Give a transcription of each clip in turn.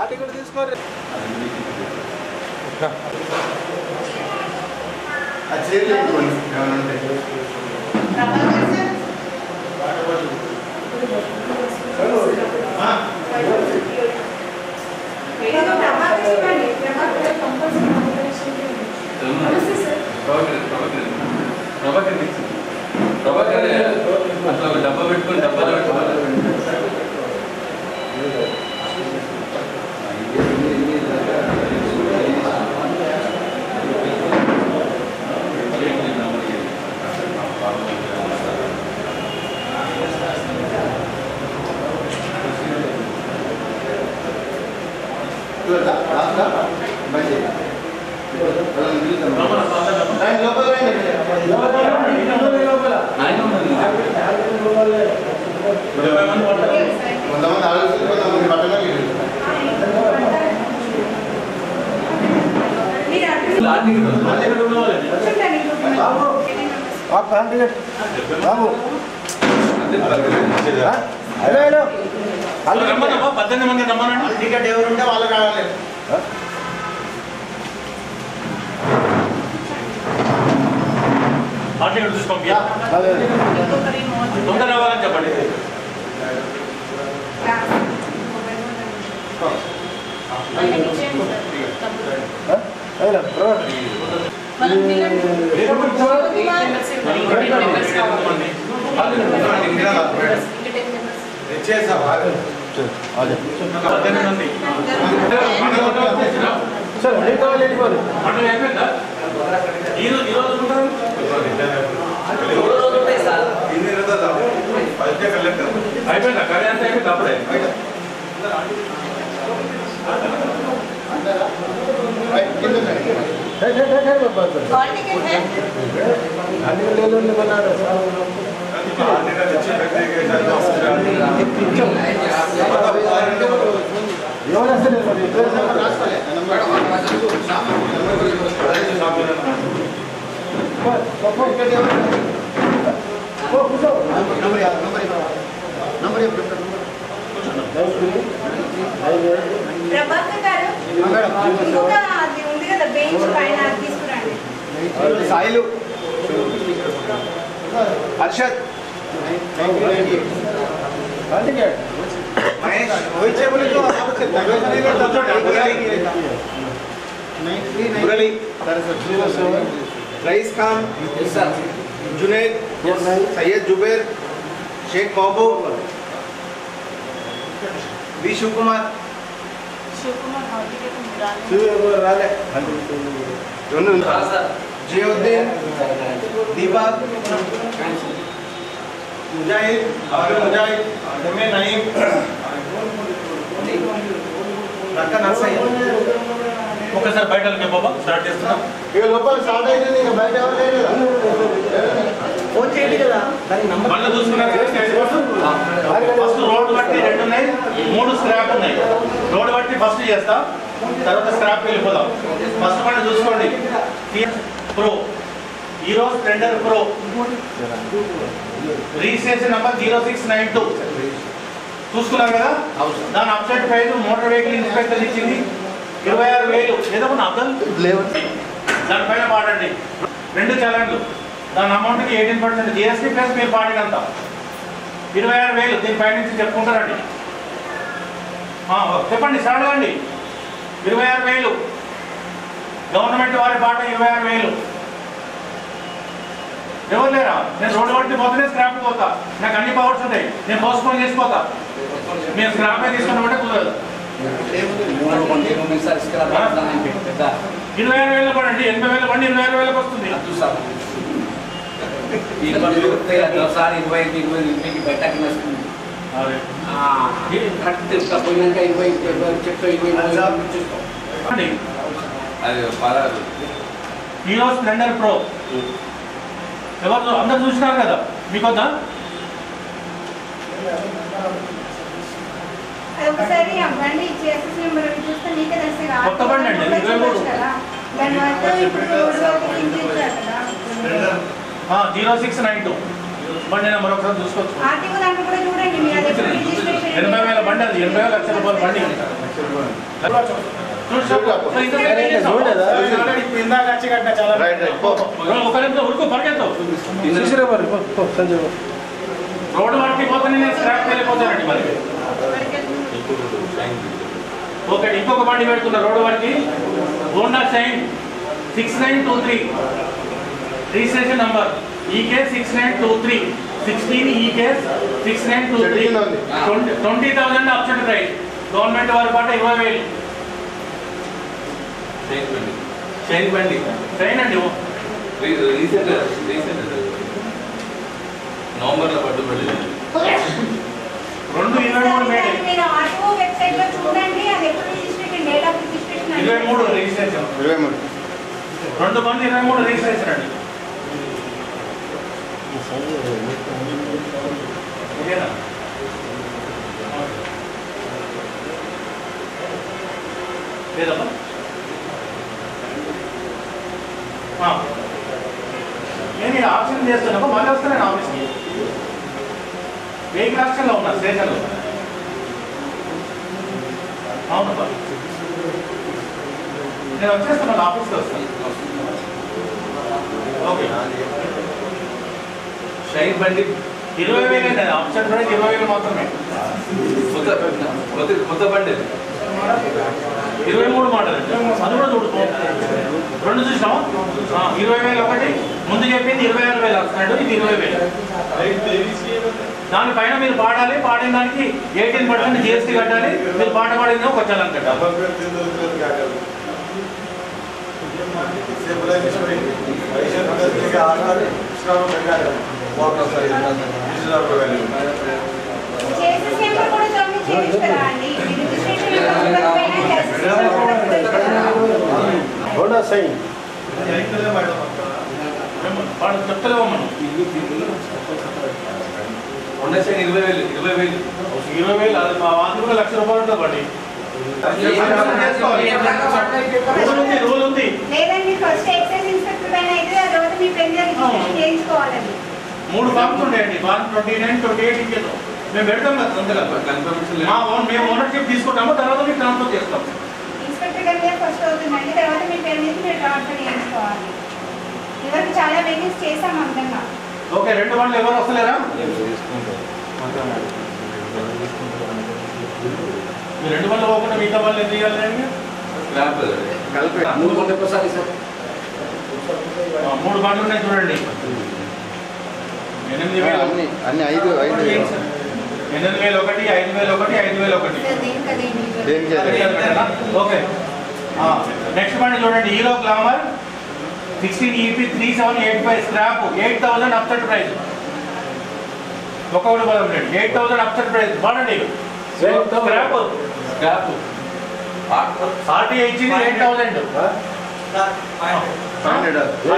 Article తీసుకోండి. డబ్బా పెట్టుకుని డబ్బాలో పెట్టుకోవాలి. పద్దెనిమిది మంది రమ్మనండి. టికెట్ ఎవరుంటే వాళ్ళు రావాలి. టికెట్ చూసి పంపి తొందర రావాలని చెప్పండి. అయిపోయిందా కార్యాలయం అయిపోయింది అప్పుడే. ప్రభాకర్ గారు ఇంకొక అది ఉంది కదా బెంచ్ పైన తీసుకురండి. సాయిలు హర్షద్ महेश वही से बोले तो आप से मुरली rice Khan Junaid Syed Zubair Sheikh Mehboob we Shivkumar जियोद्दीन दीपक मुजाहिद अब्दुल मुजाहिद जमे नईम रक्का नरसయ్య ఒకసారి బయటకి బాబా స్టార్ట్ చేస్తున్నాం. ఇక లోపల స్టార్ట్ అయింది. ఇక బయట ఎవరు లేరు ఫోన్ చేయండి కదా. దాని నంబర్ మళ్ళీ చూసుకున్నారు. ఫస్ట్ రోడ్ బట్టి 2 ఉన్నాయి, 3 స్క్రాప్ ఉన్నాయి. రోడ్ బట్టి ఫస్ట్ చేస్తా, తర్వాత స్క్రాప్ వెళ్ళిపోదాం. ఫస్ట్ మనం చూసుకోండి Pro Hero Splendor Pro registration number 0692 చూసుకున్నారు కదా. దాని upset price motor vehicle inspector ఇచ్చింది 26,000. ఏదో అర్థం దానిపైన పాడండి 2 చలాన్లు. దాని అమౌంట్కి 18% జిఎస్టీ ప్లస్ మీరు పాడినంత 26,000. దీనిపై నుంచి చెప్పుకుంటారండి. చెప్పండి స్టార్ట్ కండి. 26,000 గవర్నమెంట్ వారి పాట 26,000. ఎవరు లేరా? నేను రోడ్డు బట్టి పోతేనే స్క్రాప్ పోతా. నాకు అన్ని పవర్స్ ఉంటాయి. నేను పోస్ట్పోన్ చేసిపోతా. మీరు స్క్రాపే తీసుకున్నామంటే కుదరదు. 26,000 పడండి. 80,000 బండి 26,000 వస్తుంది. హీరో స్ప్లెండర్ ప్రో ఎవరు అందరు చూసినారు కదా. మీకు వద్దా? ఒకసారి బండి చేసేసి నెంబర్ చూస్తే నీకే తెలిసి కొత్త బండి అండి 23. దాని మొత్తం ఇప్పుడు రోడ్డు ఇచ్చారు కదా. 0692 బండి నెంబర్ ఒకసారి చూసుకోవచ్చు. ఆర్టీఓ దాంట్లో కూడా చూడండి మీరు అది ఎప్పుడు రిజిస్ట్రేషన్ 80,000 బండి, అది 80 లక్షల రూపాయల బండి. ఇందాక వచ్చి కట్టిన చాలా ఒక నిమిషం ఉరుకు పరిగెత్తావు. రోడ్డు వాటికి పోతే నేను స్క్రాప్ వెళ్ళిపోతానండి మరి. ఓకే, ఇంకొక బండి పెడుతున్నా రోడ్డు వారికి. Honda Shine 6923 registration number EK 6923 16 EK 6923 20,000 upset price. Government వారి పాట 20,000. షైన్ బండి షైన్ అండి నవంబర్లో పట్టుబడి 2/23 మేడే. మీరు ఆర్టీఓ వెబ్సైట్ లో చూడండి అది ఎప్పుడు registration date of registration 23 registration. 23 2 మంది 23 రిజిస్ట్రేషన్ అండి. ఓకేనా? లేదమ్మా నేను ఈ ఆప్షన్ చేస్తున్నాను. మళ్ళీ వస్తాను ఆఫీస్కి. వెహికల్ ఆప్షన్లో ఉన్నా స్టేషన్లో. అవునబ్బా, నేను వచ్చేస్తున్నాను, ఆఫీస్కి వస్తాను. ఓకే, షైన్ బండి 20,000 అండి. ఆప్షన్ ప్రైస్ 20,000 మాత్రమే. కొత్త బండి 23 మోడల్ అండి. అది కూడా చూడుకో. 2 చూసాం. 20,000 ఒకటి, ముందు చెప్పింది 26,000 వస్తున్నాడు, ఇది 20,000. దానిపైన మీరు పాడాలి. పాడిన దానికి 18% GST కట్టాలి. మీరు పాట పాడిందో కొచ్చాలని కట్టాలి. చేసేసేమో కూడా సబ్మిట్ చేయిస్తారా అండి? రిజిస్ట్రేషన్ హోండా షైన్ వాడు చెప్తలేమో మనం. హోండా షైన్ 20,000 20,000 అది మా వాళ్ళు కూడా ₹1,00,000 ఉంటుంది బండి. రూల్ ఉంది. లేదండి, ఫస్ట్ ఎక్సైజ్ ఇన్స్పెక్టర్ పైన అయితే ఆ తర్వాత మీ పెళ్లి రిజిస్ట్రేషన్ చేయించుకోవాలండి. 3 ఫార్మ్స్ ఉంటాయండి. ఫార్మ్ 29, 28 ఇంకేదో మేము పెడతాం కదా అంతగా. మేము ఓనర్షిప్ తీసుకుంటాము, తర్వాత మీకు ట్రాన్స్ఫర్ చేస్తాం. ఇన్స్పెక్టర్ గారి మీద ఫస్ట్ అవుతుందండి, తర్వాత మీ పేరు మీద మీరు ట్రాన్స్ఫర్ చేయించుకోవాలి. ఇవరకు చాలా వెహికల్స్ చేసాం అందంగా. ఓకే, 2 బండ్లు ఎవరు వస్తలేరా? మీరు 2 బండ్లు పోకుండా మిగతా వాళ్ళు ఏం చేయాలండి? 3 బండ్లు ఉన్నాయి చూడండి. 8,000 అన్ని 5 8,000 ఒకటి, 5,000 ఒకటి, 5,000 ఒకటి. ఓకే, నెక్స్ట్ బండి చూడండి. Hero glamour 16 EP 3785 scrap 8,000 upset price. ఒక్కొక్కటి 8,000 అప్సెట్ ప్రైస్. వాడండి స్క్రాప్ RTI ఇచ్చింది 8,000.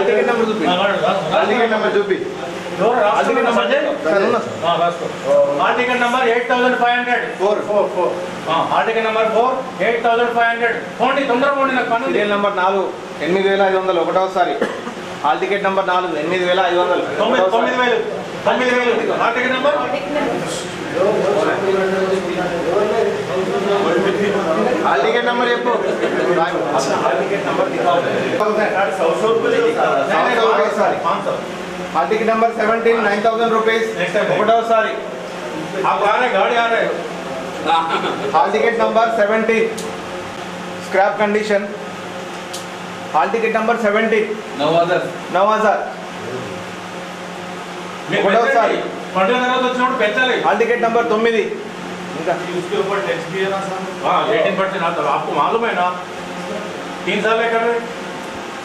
టికెట్ నెంబర్ చూపి. టికెట్ నెంబర్ చూపి. Ticket number 8,500. Ticket number 4 8,500. పోండి, తొందరగా పోండి, నాకు పని. సీరియల్ నెంబర్ 4 8,500 ఒకటోసారి. Hall ticket number 4 8,500. 9,000. Hall ticket number hall ticket number చెప్పు. Hall ticket number hall ticket number 17 9,000 rupees ఒకటోసారి. గాడి ఆ రే. Hall ticket number 17 scrap condition. Hall ticket number 70 9,000 ఒకటోసారి. పండుగ తర్వాత వచ్చినప్పుడు పెంచాలి. హాల్ टिकट नंबर 9 ఇంకా इसके ऊपर टैक्स भी है ना साहब? हाँ 18% आता है, आपको मालूम है ना? 3 साल है कर रहे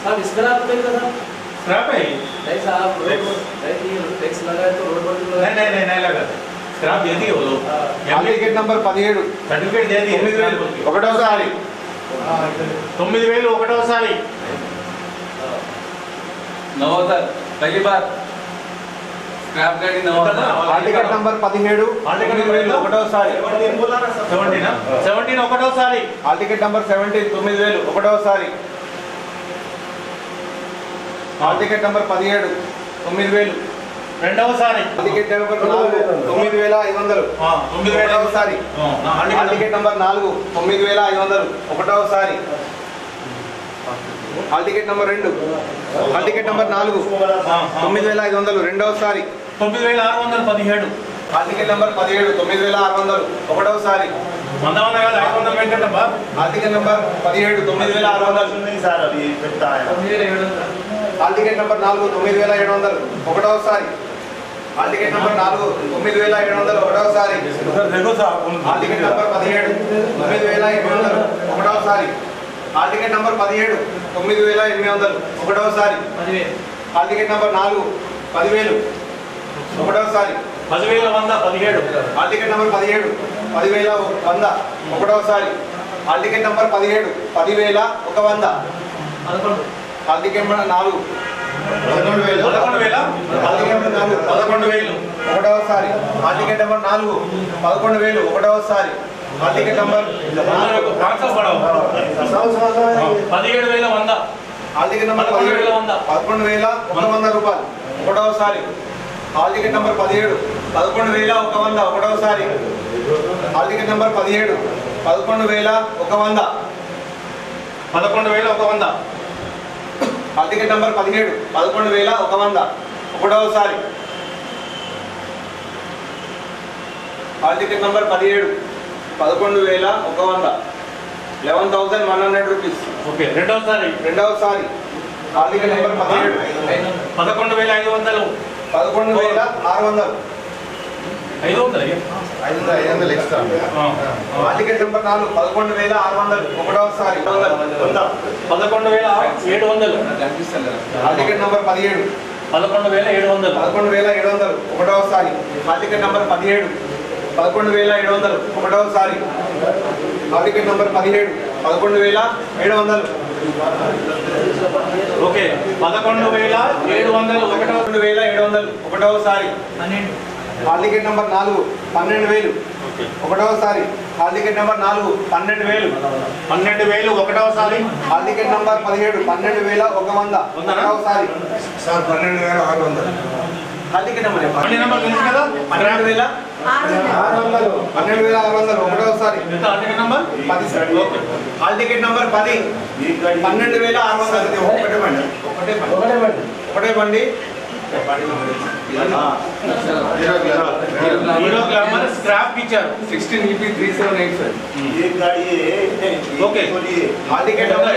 साहब। स्क्रैप पे का स्क्रैप है नहीं साहब, टैक्स लगाए तो रोड पर नहीं लगा। स्क्रैप दे दिए वो लोग। హాల్ टिकट नंबर 17 सर्टिफिकेट दे दिए 9,000 ఒకటోసారి. 9,000 ఒకటోసారి. 9,000 पहली बार स्क्रैप गाड़ी 9,000। హాల్ టికెట్ నంబర్ 17 9,000 ఒకటోసారి. 17 ఒకటోసారి. హాల్ టికెట్ నంబర్ 17 9,000 ఒకటోసారి. Hall ticket number 17 9000. రెండవసారి టికెట్ నెంబర్ 4 9500. 9000 ఒకటోసారి. Ticket number 4 9500. ఒకటోసారి. Ticket number 2 ticket number 4 9500. రెండవసారి. 9617. Ticket number 17 9600. ఒకటోసారి. Ticket number 17 9600. సార్ అది పెద్ద టికెట్ నెంబర్ 4 9700. ఒకటోసారి. Ticket number 4 9700. ఒకటోసారి. Ticket number 17 9800. ఒకటోసారి. Ticket number 17 9800. ఒకటోసారి. Ticket number 4 10000. ఒకటోసారి. 10117. Ticket number 17 10100. ఒకటోసారి. Ticket number 17 10100. Ticket number 4 11000. 11,000. ఒకటోసారి. Ticket number 4 11,000. ఒకటోసారి. Ticket number 17,100. టికెట్ నెంబర్ 11,100 రూపాయలు. ఒకటోసారి. Ticket number 17 11,100. ఒకటోసారి. Ticket number 17 11,100. 11,100. Ticket number 17 11,100. ఒకటోసారి. Ticket number 17 11,100. 11,100 రూపీస్. ఓకే. రెండవసారి. రెండవసారి. Ticket number 17 11,500. 11,600. 500 extra. Ticket number 4 11,600. ఒకటోసారి. 11,700. Ticket number 17 11,700. 11,700. ఒకటోసారి. Ticket number 17 11,700. ఒకటోసారి. Ticket number 17 11,700. ఓకే. 11,700. 11,700. ఒకటోసారి. Ticket number 4 12,000. ఒకటోసారి. Ticket number 4 12,000. 12,000. ఒకటవసారి. Ticket number 17 12,100. ఒకటోసారి. 12,600. టికెట్ నెంబర్ బండి నెంబర్ తెలుసు కదా? 12,600. 12,600. ఒకటోసారి. Ticket number 10 sir. Ticket number 10 12,600. ఒకటే బండి. హీరో గ్లామర్ స్క్రాప్ ఇచ్చారు. 16 EP 3785. ఓకే. Ticket number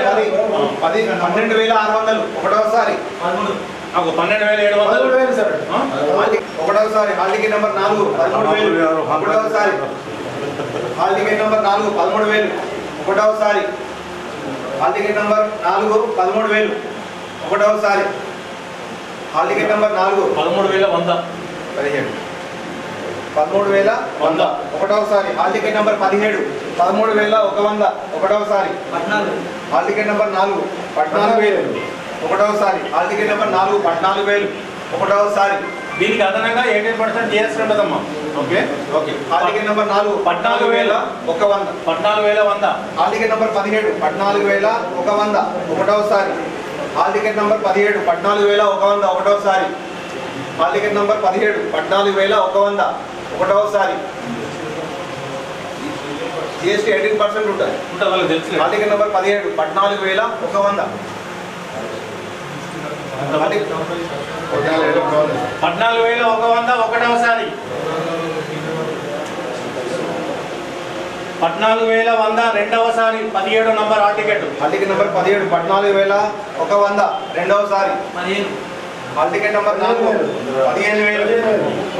12,600. ఒకటోసారి. 12,700. సార్. ఒకటోసారి. Ticket number 4 13,000. ఒకటోసారి. Ticket number 4 13,000. ఒకటోసారి. Ticket number 4 13,000. ఒకటోసారి. Ticket number 4 13,100. 13,100. ఒకటోసారి. Ticket number 17 13,100. ఒకటోసారి. Ticket number 4 14,000. ఒకటోసారి. Ticket number 4 14,000. ఒకటోసారి. దీనికి అదనంగా 18% GST ఉంటుందమ్మా. Okay. Okay. Ticket number 4 14,100. 14,100. Ticket number 17 14,100. ఒకటోసారి. Ticket number 17 14,100. ఒకటోసారి. Ticket number 17 14,100. ఒకటోసారి. GST 18% ఉంటుంది. వాళ్ళకి తెలుసు. Ticket number 17 14,100. 14,100. ఒకటవసారి. 14,100. రెండవసారి. 17 నంబర్ టికెట్. Ticket number 17 14,100. రెండవసారి. Ticket number 4 15,000.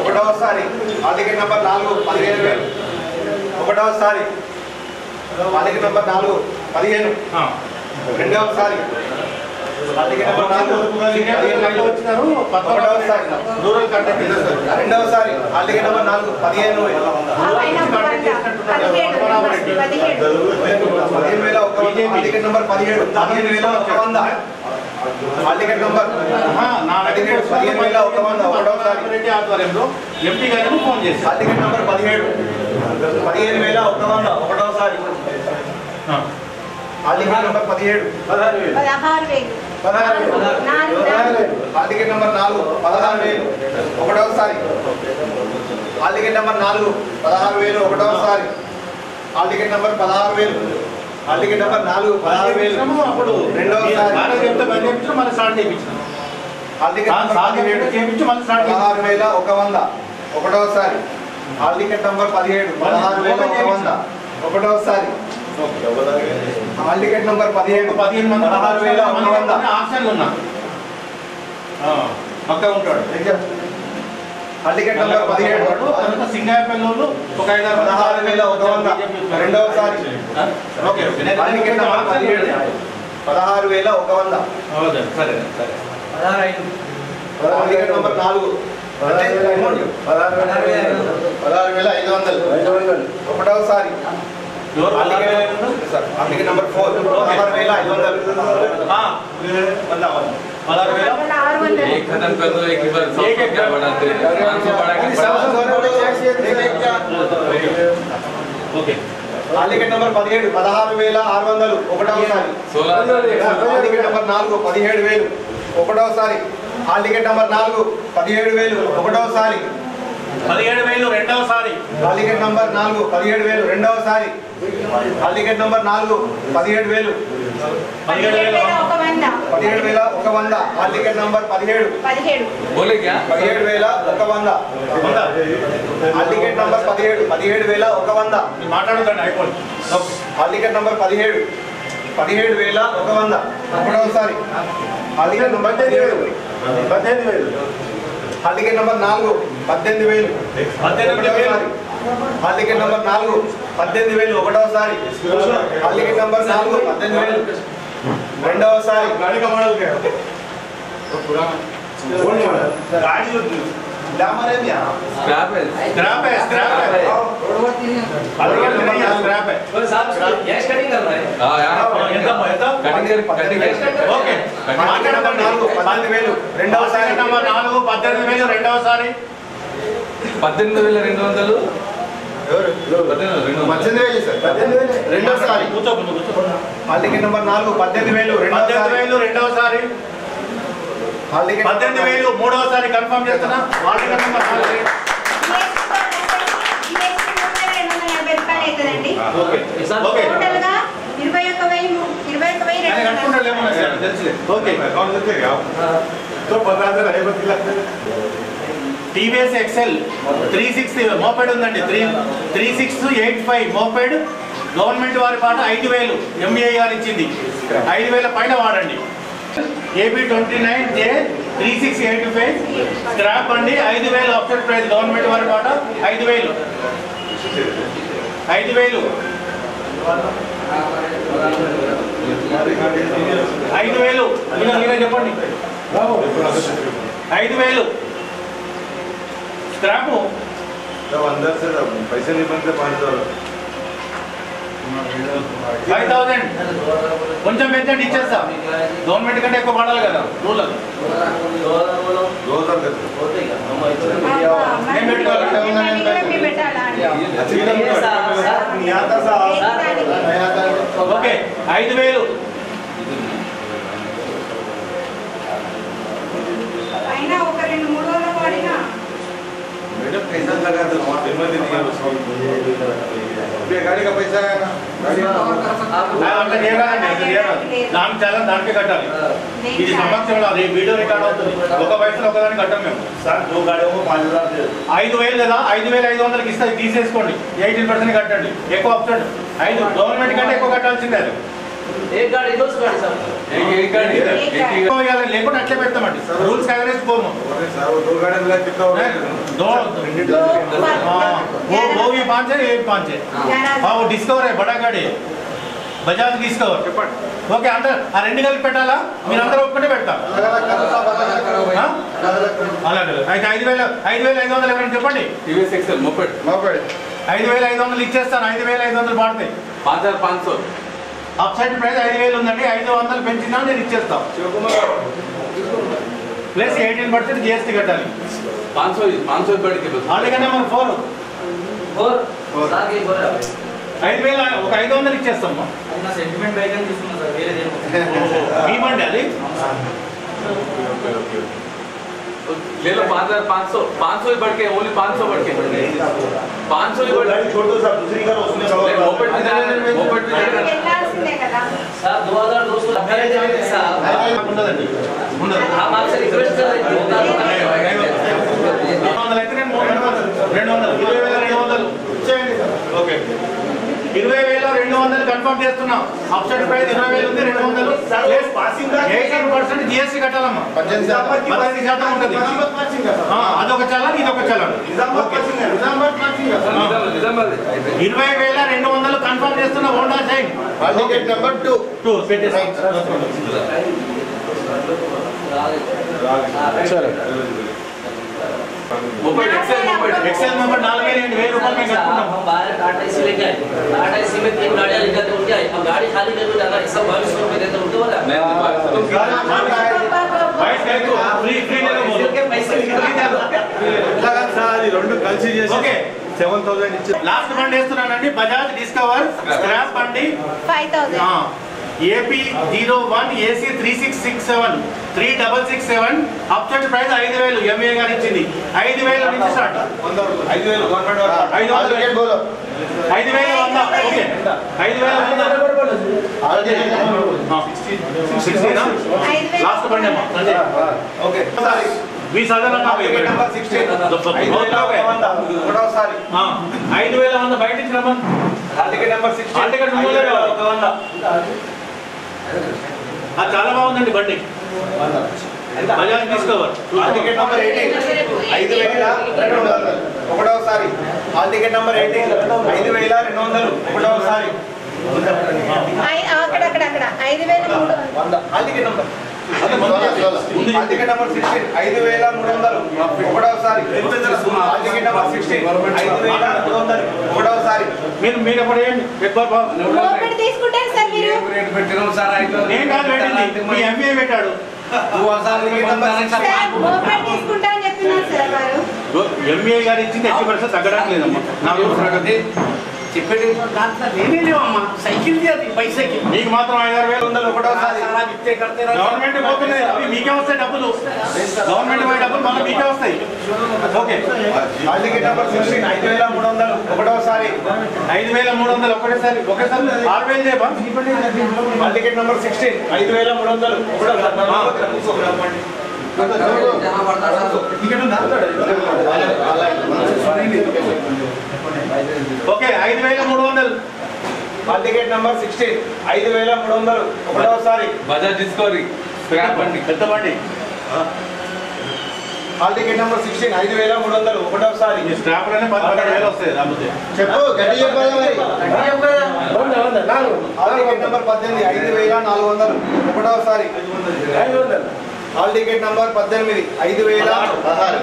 ఒకటవసారి. Ticket number 4 15,000. ఒకటవసారి. Ticket number 4 15. రెండవసారి. టికెట్ నెంబర్ 4 వచ్చినారు. ఒకటవసారి. Rural contact. రెండవసారి. Ticket number 4 15,000. 15,100. Ticket number 17 15,100. Ticket number నా టికెట్ 15,100. ఒకటోసారి. ఆధ్వర్యంలో ఎంపీ గారికి ఫోన్ చేశారు. Ticket number 17 15,100. ఒకటోసారి. Ticket number 17 16,000. 16,000. Ticket number number 4 16,000 ఒకటోసారి. హాల్ టికెట్ నెంబర్ 4 16,000 ఒకటోసారి. Hall ticket number 16,000. Hall ticket number 4 16,000 అప్పుడు రెండోసారి. హాల్ టికెట్ నెంబర్ 16,100 ఒకటోసారి. హాల్ టికెట్ నెంబర్ 17 16,100 ఒకటోసారి. హాల్ టికెట్ నెంబర్ 17 16,100 ఆప్షన్లు ఉన్నా పక్క ఉంటాడు. హాల్ టికెట్ నెంబర్ 17 సింగాపల్లి ఒక 16,100 రెండోసారి. ఓకే హాల్ టికెట్ నెంబర్ 17 16,100 సరే సరే. హాల్ టికెట్ నెంబర్ 4 16,500 ఒకటోసారి. హాల్ టికెట్ నెంబర్ 4 16,500 एक खत्म कर दो, एक ही बार क्या बढ़ाते हैं, 500 बढ़ा के ఓకే. హాల్ టికెట్ నెంబర్ 17 16,600 ఒకటోసారి. 16,000 హాల్ టికెట్ నెంబర్ 4 17,000 ఒకటోసారి. హాల్ టికెట్ నెంబర్ 4 17,000 ఒకటోసారి. 17,000 రెండవసారి. హాల్ టికెట్ నెంబర్ 4 17,000 రెండవసారి. Hall ticket number 4 17,000 17,100 17,100 hall ticket number 17 बोले क्या 17,100 హాల్ టికెట్ నెంబర్ 17 17,100 మాట్లాడదండి అయిపోయింది. హాల్ టికెట్ నెంబర్ 17 17,100 ఒకటోసారి. Hall ticket number 18,000 hall ticket number 4 18,000 ఒకటోసారి. హాల్ టికెట్ నెంబర్ 4 18,000 ఒకటోసారి. హాల్ టికెట్ నెంబర్ 4 18,000 రెండవసారి. स्क्रैप है स्क्रैप है स्क्रैप है स्क्रैप है कैश कटिंग करना है हां यार cutting okay. Hall ticket number 4 18,000 రెండవసారి. నెంబర్ 4 18,000 రెండవసారి. 18,200 రెండోసారి. హాల్ టికెట్ నెంబర్ 4 18,000 18,000 రెండవసారి. హాల్ టికెట్ 18,000 మూడవసారి కన్ఫర్మ్ చేస్తున్నా. హాల్ టికెట్ నెంబర్ 4 అవుతుందండి. ఓకే ఓకే టోటల్ గా 21,000 కట్టుకుంటారు ఏమన్నా సార్ తెలుసులే. ఓకే. టీవీఎస్ ఎక్సెల్ 360 మోపెడ్ ఉందండి. 3685 మోపెడ్ గవర్నమెంట్ వారి పాట 5,000 MBIR ఇచ్చింది. 5,000 పైన వాడండి. AB 29J 3685 స్క్రాప్ అండి. 5,000 ఆఫ్టర్ ప్రైస్ గవర్నమెంట్ వారి పాట 5,000 5,000 మీరే చెప్పండి. 5,000 स्क्रैप हो अंदर से पैसे नहीं बनते 5,000 5,000 కొంచెం పెంచండి ఇచ్చేస్తా. గవర్నమెంట్ కంటే ఎక్కువ పడాలి కదా రూల్. 2,000 देते నేను ఓకే 5,000 అయినా ఒక 2-3 రోజులు వాడినా मैडम पैसा लगा तो वहाँ पेमेंट नहीं है उसको अभी गाड़ी का पैसा है ना అట్లా చేయరాదండి. దానికి చాలా దానికే కట్టాలి. ఇది సమక్షంలో అది వీడియో రికార్డ్ అవుతుంది. ఒక పైసలు ఒకదానికి కట్టాం మేము. సార్ 5,000 లేదా 5,500 ఇస్తే తీసేసుకోండి. 18% కట్టండి. ఎక్కువ ఆప్షన్ 5 గవర్నమెంట్ కంటే ఎక్కువ కట్టాల్సిందే. అది एक गाड़ी दो गाड़ी सर एक गाड़ी లేకుండా అట్లే పెడతామండి. రూల్స్ అగేన్స్ పోము. सर वो 2 गाड़ी मिला कितना हो गया वो भी 5 है ये भी 5 है. हाँ वो डिस्कवर है बड़ा गाड़ी है बजाज डिस्कवर. ఓకే అందరూ ఆ రెండు కలిపి పెట్టాలా? మీరు అందరూ ఒప్పుకుంటే పెడతాం. అలాగే అయితే 5,500 ఎవరైనా చెప్పండి. टीवीएस एक्सेल मोपेड 5,500 ఇచ్చేస్తాను. 5,500 పడతాయి. 5,500 అప్సైడ్ ప్రైస్ 5,000 ఉందండి. 500 పెంచినా నేను ఇచ్చేస్తాను. ప్లస్ 18% GST కట్టాలి. 500 बढ़ के बस అలాగే నెంబర్ 4 सागे बोला 5,000 ఒక 500 ఇచ్చేస్తాం. अपना सेंटीमेंट बैग అని తీసుకున్నా సార్ వేరే దేమో ఇవ్వండి అది. ले लो 500 500 ही बढ़ के ओनली 500 बढ़ के 500 ही बढ़ के छोटो साहब दूसरी का उसमें मोपेड भी వెళ్ళాల్సిందే కదా साहब 2290 साहब ఉండదండి ఉండదు हम आपसे रिक्वेस्ट कर रहे हैं 200 అయితే నేను 200 200 ఓకే 20,200 కన్ఫర్మ్ చేస్తున్నాం. అప్సెట్ ప్రైస్ 20,000 ఉంది, 200 ప్లస్ పాసింగ్ 18% జిఎస్టీ కట్టాలమ్మా. 18% ఉంటుంది. అదొక చలాన్, ఇదొక చలాన్. 20,200 కన్ఫర్మ్ చేస్తున్నా. హోండా షైన్ టికెట్ నెంబర్ 2 పెట్టేసి एक्सेल नंबर 4,000 रुपये में हम बाहर टाटा एसी लेके आए, टाटा एसी में 3 गाड़ियां लेकर उनके आए, अब गाड़ी खाली करके जाना है, सब 2200 रुपये देते उनके बोला ఓకే 7,000 ఇచ్చి లాస్ట్ బండి వేస్తున్నానండి. బజాజ్ డిస్కవర్ స్క్రాప్ బండి 5000 AP 01 AC 3667 3667 upset price 5,000 MA గారు ఇచ్చింది. 5,000 నుంచి స్టార్ట్. 5,000 గవర్నమెంట్ 5,000 టికెట్ బోలో 5,100 ఓకే 5,100 16 లాస్ట్ బండి అమ్మా అంతే ఓకే 20,000 నెంబర్ 16 ఒకటోసారి 5,100 బయట ఇచ్చినమ్మా. టికెట్ నెంబర్ 16 టికెట్ 100 చాలా బాగుందండి బండి. బజాజ్ డిస్కవర్ టికెట్ నెంబర్ 18 5,200 ఒకటోసారి. టికెట్ నెంబర్ 18 5,200 ఒకటోసారి. అక్కడ 5,300 టికెట్ నెంబర్ టికెట్ నెంబర్ 16 5,300 ఒకటోసారి. టికెట్ నెంబర్ 16 5,300 ఒకటోసారి. మీరు ఎప్పుడు వేయండి మోపెడ్ తీసుకుంటారు సార్ మీరు. నేను కాదు పెట్టింది, మీ ఎంఏ పెట్టాడు. సార్ మోపెడ్ తీసుకుంటా అని చెప్తున్నారు సార్ వారు. ఎంఏ గారు ఇచ్చింది 80% తగ్గడానికి లేదమ్మా. నాకు చెప్పండి నేనే లేవమ్మా, సైకిల్ అది పైసకి మీకు మాత్రం 5,000 ఒకటోసారి. గవర్నమెంట్ పోతున్నాయి, అవి మీకే వస్తాయి డబ్బులు. గవర్నమెంట్ పోయే డబ్బులు మళ్ళీ మీకే వస్తాయి. ఓకే టికెట్ నెంబర్ 16 5,300 ఒకటోసారి. 5,300 ఒకేసారి 6,000 చేయబా. టికెట్ నెంబర్ 16 5,300 ఒకటోసారి. ఓకే 5,300 టికెట్ నెంబర్ 16 5,300 ఒకటోసారి. బజాజ్ డిస్కవరీ స్క్రాప్ బండి పెద్ద బండి. టికెట్ నెంబర్ 16 5,300 ఒకటోసారి. ఈ స్క్రాప్లోనే 12,000 వస్తాయి రాబోతే. చెప్పు గట్టి చెప్పాలి మరి. టికెట్ నెంబర్ 18 5,400 ఒకటోసారి. Ticket number 18 5,016.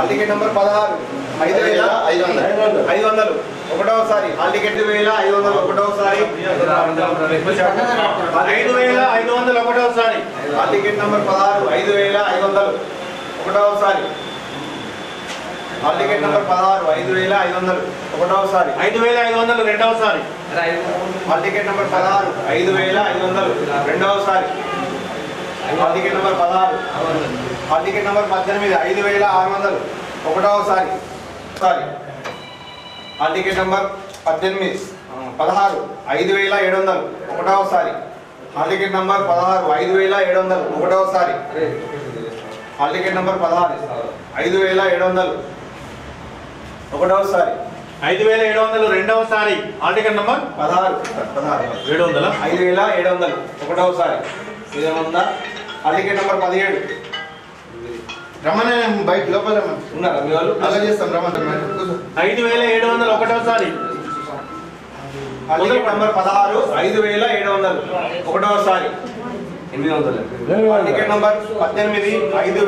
టికెట్ నెంబర్ 16 5,500 ఒకటోసారి. టికెట్ 5,500 ఒకటోసారి. 5,500 ఒకటోసారి. టికెట్ నెంబర్ 16 5,500 ఒకటోసారి. టికెట్ నెంబర్ 16 5,500 ఒకటోసారి. 5,500 రెండవసారి. టికెట్ నెంబర్ 16 5,500 రెండవసారి. టికెట్ నెంబర్ 16 టికెట్ నెంబర్ 18 5,600 ఒకటవసారి. టికెట్ నెంబర్ 16 5,700 ఒకటవసారి. టికెట్ నెంబర్ 16 5,700 ఒకటవసారి. టికెట్ నెంబర్ 16 5,700 ఒకటవసారి. 5,700 రెండవసారి. టికెట్ నెంబర్ 16 700 5,700 ఒకటవసారి. ఇదేముందా? టికెట్ నెంబర్ 17 రమణ బయట లోపల ఉన్నారా మీ వాళ్ళు? అలా చేస్తాం రమణ 5,700 ఒకటోసారి. టికెట్ నెంబర్ 16 5,700 ఒకటోసారి. టికెట్ నెంబర్ 18 5,800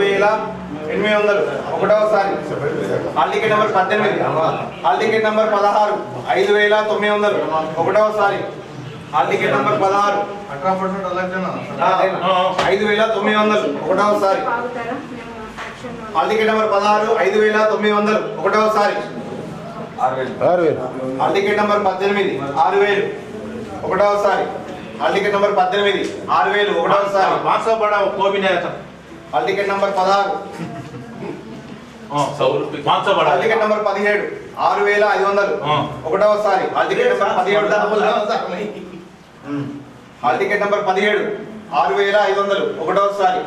ఒకటోసారి. టికెట్ నెంబర్ 18 టికెట్ నెంబర్ 16 5,900 ఒకటోసారి. టికెట్ నెంబర్ 16 18% అలాగేనా 5,900 ఒకటోసారి. టికెట్ నెంబర్ 16 5,900 ఒకటోసారి. టికెట్ నెంబర్ 18 6,000 ఒకటోసారి. టికెట్ నెంబర్ 18 6,000 ఒకటోసారి. 500 बड़ा वो भी नहीं आता. టికెట్ నెంबर 16 హాల్ టికెట్ నెంబర్ 17 6500 ఒకటోసారి. Hall ticket number 17 hall ticket number 17 6500 ఒకటోసారి.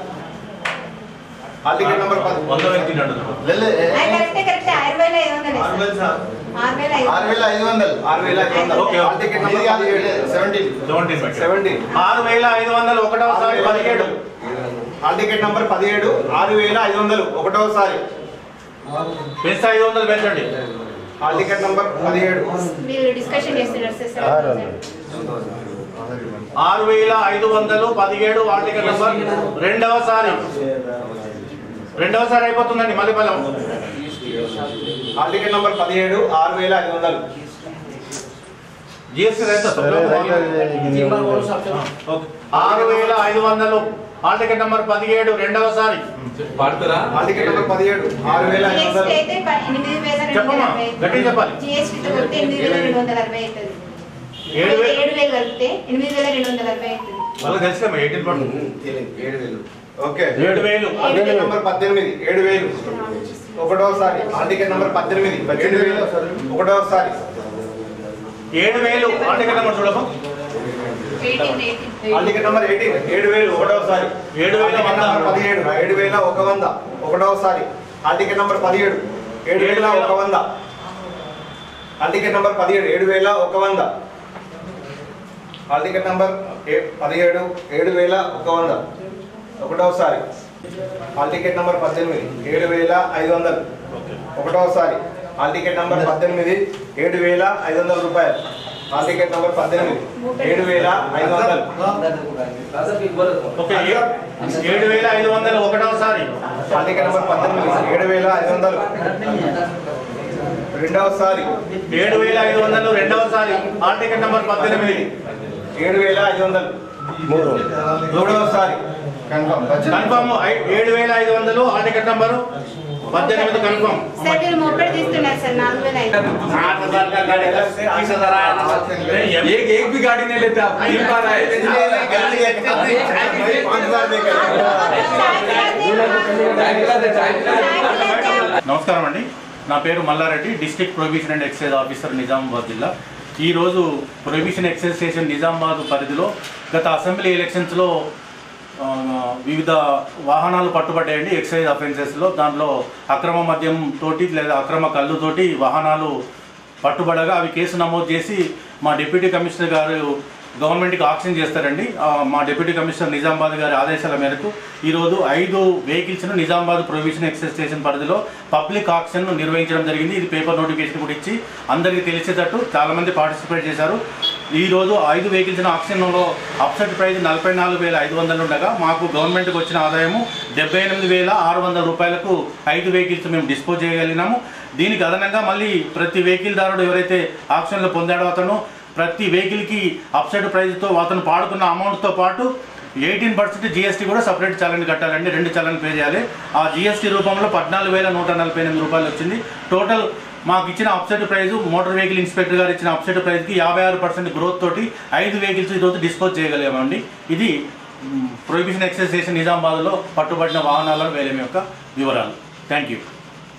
Hall ticket number 6500 okay. Hall ticket number 17 6500 ఒకటోసారి 17. హాల్ టికెట్ నెంబర్ 17 6500 ఒకటోసారి. పెంచ 500 పెంచండి. హాల్ టికెట్ నెంబర్ 17 మీరు డిస్కషన్ చేస్తున్నారు సార్. 6500 17 హాల్ టికెట్ నెంబర్ రెండవసారి అయిపోతుందండి మళ్ళీ మళ్ళీ. Hall ticket number 17 6500 GST raita 6500 hall ticket number 17 రెండవసారి. పాడతారా? హాల్ టికెట్ నెంబర్ 17 6500 అయితే 8240 చెప్పమ్మా గట్టిగా చెప్పాలి. జిఎస్టీ తో కొడితే 8240 అవుతుంది. 7000 కలిపితే 8240 అవుతుంది. వాళ్ళకి తెలుసా 18 పడుతుంది. 7000 ఓకే. 7000 హాల్ టికెట్ నెంబర్ 18 7000 ఒకటోసారి. హాల్ టికెట్ నెంబర్ 18 7000 ఒకటోసారి. 7000 హాల్ టికెట్ నెంబర్ చూడమ్మా. 18 హాల్ టికెట్ నెంబర్ 18 7000 ఒకటోసారి. 7000 100 ఒకటోసారి. Hall ticket number 17 7100 hall ticket number 17 7100 hall ticket number 17 7100 ఒకటోసారి. హాల్ టికెట్ నెంబర్ 18 7500 ఒకటోసారి. హాల్ టికెట్ నెంబర్ 18 7500 రూపాయలు. హాల్ టికెట్ నెంబర్ 18 7500 ఓకే 7500 ఒకటోసారి. Hall ticket number 18 7500 రెండవసారి. 7500 రెండవసారి. హాల్ టికెట్ నెంబర్ 18 7500 మూడవసారి. Confirm 7500 hall ticket number 18 confirm. Sir మీరు moped తీస్తున్నారు sir 4000 एक भी गाड़ी नहीं लेते आप नहीं पा रहा है। నమస్కారం అండి, నా పేరు Mallareddy, district prohibition and excise officer Nizamabad జిల్లా. ఈరోజు ప్రొహిబిషన్ ఎక్సైజ్ స్టేషన్ నిజామాబాద్ పరిధిలో గత అసెంబ్లీ ఎలక్షన్స్లో వివిధ వాహనాలు పట్టుబడ్డాయండి ఎక్సైజ్ అఫెన్సెస్లో. దాంట్లో అక్రమ మద్యం తోటి లేదా అక్రమ కళ్ళుతోటి వాహనాలు పట్టుబడగా అవి కేసు నమోదు చేసి మా డిప్యూటీ కమిషనర్ గారు గవర్నమెంట్కి ఆక్షన్ చేస్తారండి. మా డిప్యూటీ కమిషనర్ నిజామాబాద్ గారి ఆదేశాల మేరకు ఈరోజు 5 వెహికల్స్ను నిజామాబాద్ ప్రొహిబిషన్ ఎక్సైజ్ స్టేషన్ పరిధిలో పబ్లిక్ ఆక్షన్ను నిర్వహించడం జరిగింది. ఇది పేపర్ నోటిఫికేషన్ కూడా ఇచ్చి అందరికీ తెలిసేటట్టు చాలామంది పార్టిసిపేట్ చేశారు. ఈరోజు 5 వెహికల్స్ను ఆక్షన్లో అప్సెట్ ప్రైజ్ 44500 ఉండగా మాకు గవర్నమెంట్కి వచ్చిన ఆదాయము 78600 రూపాయలకు 5 వెహికల్స్ మేము డిస్పోజ్ చేయగలిగినాము. దీనికి అదనంగా మళ్ళీ ప్రతి వెహికల్ దారుడు ఎవరైతే ఆక్షన్లో పొందాడో అతను ప్రతి వెహికల్కి అప్సెట్ ప్రైజ్తో అతను పాడుకున్న అమౌంట్తో పాటు 18% జిఎస్టీ కూడా సపరేట్ చలాన్ కట్టాలండి. 2 చలాన్ పే చేయాలి. ఆ జిఎస్టీ రూపంలో 14148 రూపాయలు వచ్చింది. టోటల్ మాకు ఇచ్చిన upset price motor vehicle inspector గారు ఇచ్చిన అప్సెట్ ప్రైజ్కి 56% గ్రోత్ తోటి 5 వెహికల్స్ ఈరోజు డిస్పోజ్ చేయగలిగామండి. ఇది ప్రొహిబిషన్ ఎక్సైజ్ స్టేషన్ నిజామాబాద్లో పట్టుబడిన వాహనాలను వేలం యొక్క వివరాలు. Thank you.